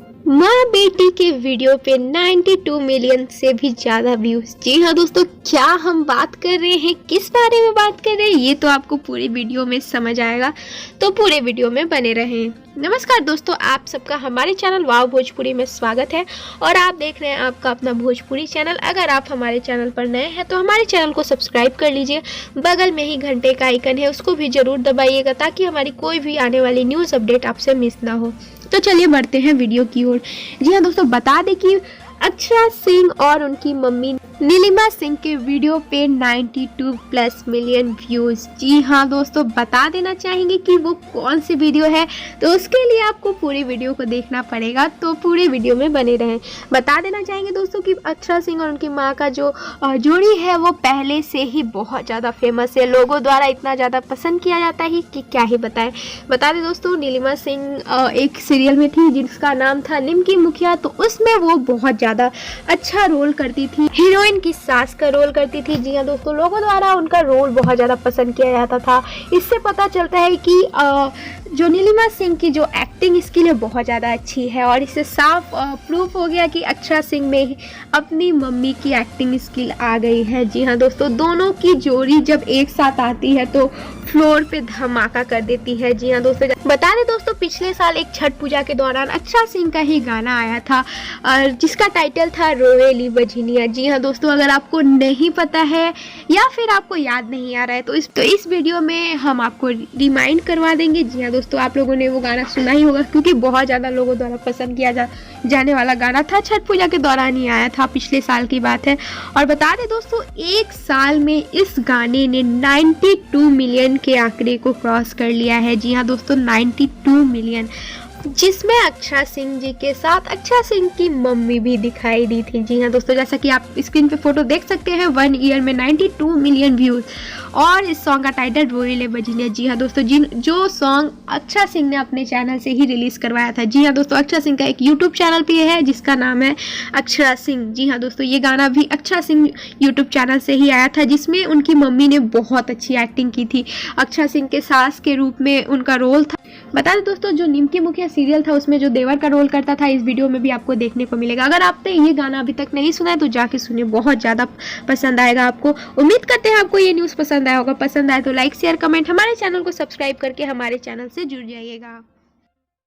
माँ बेटी के वीडियो पे 92 मिलियन से भी ज़्यादा व्यूज़। जी हाँ दोस्तों, क्या हम बात कर रहे हैं, किस बारे में बात कर रहे हैं, ये तो आपको पूरी वीडियो में समझ आएगा, तो पूरे वीडियो में बने रहें। नमस्कार दोस्तों, आप सबका हमारे चैनल वाव भोजपुरी में स्वागत है और आप देख रहे हैं आपका अपना भोजपुरी चैनल। अगर आप हमारे चैनल पर नए हैं तो हमारे चैनल को सब्सक्राइब कर लीजिए, बगल में ही घंटे का आइकन है उसको भी ज़रूर दबाइएगा ताकि हमारी कोई भी आने वाली न्यूज़ अपडेट आपसे मिस ना हो। तो चलिए बढ़ते हैं वीडियो की ओर। जी हाँ दोस्तों, बता दें कि अक्षरा सिंह और उनकी मम्मी नीलिमा सिंह के वीडियो पे 92+ मिलियन व्यूज़। जी हाँ दोस्तों, बता देना चाहेंगे कि वो कौन सी वीडियो है, तो उसके लिए आपको पूरी वीडियो को देखना पड़ेगा, तो पूरी वीडियो में बने रहें। बता देना चाहेंगे दोस्तों कि अक्षरा सिंह और उनकी माँ का जो जोड़ी है वो पहले से ही बहुत ज़्यादा फेमस है, लोगों द्वारा इतना ज़्यादा पसंद किया जाता है कि क्या ही बताएं। बता दें दोस्तों, नीलिमा सिंह एक सीरियल में थी जिसका नाम था निमकी मुखिया, तो उसमें वो बहुत ज़्यादा अच्छा रोल करती थी, हीरोइन की सास का रोल करती थी। जी हाँ दोस्तों, लोगों द्वारा उनका रोल बहुत ज़्यादा पसंद किया जाता था। इससे पता चलता है कि जो नीलिमा सिंह की जो एक्टिंग स्किल है बहुत ज़्यादा अच्छी है और इससे साफ प्रूफ हो गया कि अक्षरा सिंह में अपनी मम्मी की एक्टिंग स्किल आ गई है। जी हाँ दोस्तों, दोनों की जोड़ी जब एक साथ आती है तो फ्लोर पे धमाका कर देती है। जी हाँ दोस्तों, बता दें दोस्तों, पिछले साल एक छठ पूजा के दौरान अक्षरा सिंह का ही गाना आया था जिसका टाइटल था रोवेली बजनिया। जी हाँ दोस्तों, अगर आपको नहीं पता है या फिर आपको याद नहीं आ रहा है तो इस वीडियो में हम आपको रिमाइंड करवा देंगे। जी हाँ दोस्तों, आप लोगों ने वो गाना सुना ही होगा क्योंकि बहुत ज़्यादा लोगों द्वारा पसंद किया जाने वाला गाना था, छठ पूजा के दौरान ही आया था, पिछले साल की बात है। और बता दें दोस्तों, एक साल में इस गाने ने 92 मिलियन के आंकड़े को क्रॉस कर लिया है। जी हाँ दोस्तों, 92 मिलियन, जिसमें अक्षरा सिंह जी के साथ अक्षरा सिंह की मम्मी भी दिखाई दी थी। जी हाँ दोस्तों, जैसा कि आप स्क्रीन पे फोटो देख सकते हैं, 1 ईयर में 92 मिलियन व्यूज़ और इस सॉन्ग का टाइटल रोवेली बजनिया। जी हाँ दोस्तों, जो सॉन्ग अक्षरा सिंह ने अपने चैनल से ही रिलीज़ करवाया था। जी हाँ दोस्तों, अक्षरा सिंह का एक यूट्यूब चैनल भी है जिसका नाम है अक्षरा सिंह। जी हाँ दोस्तों, ये गाना भी अक्षरा सिंह यूट्यूब चैनल से ही आया था जिसमें उनकी मम्मी ने बहुत अच्छी एक्टिंग की थी, अक्षरा सिंह के सास के रूप में उनका रोल था। बता दें दोस्तों, जो निमकी मुखिया सीरियल था उसमें जो देवर का रोल करता था, इस वीडियो में भी आपको देखने को मिलेगा। अगर आपने ये गाना अभी तक नहीं सुना है तो जाके सुनिए, बहुत ज़्यादा पसंद आएगा आपको। उम्मीद करते हैं आपको ये न्यूज़ पसंद आया होगा। पसंद आए तो लाइक शेयर कमेंट, हमारे चैनल को सब्सक्राइब करके हमारे चैनल से जुड़ जाइएगा।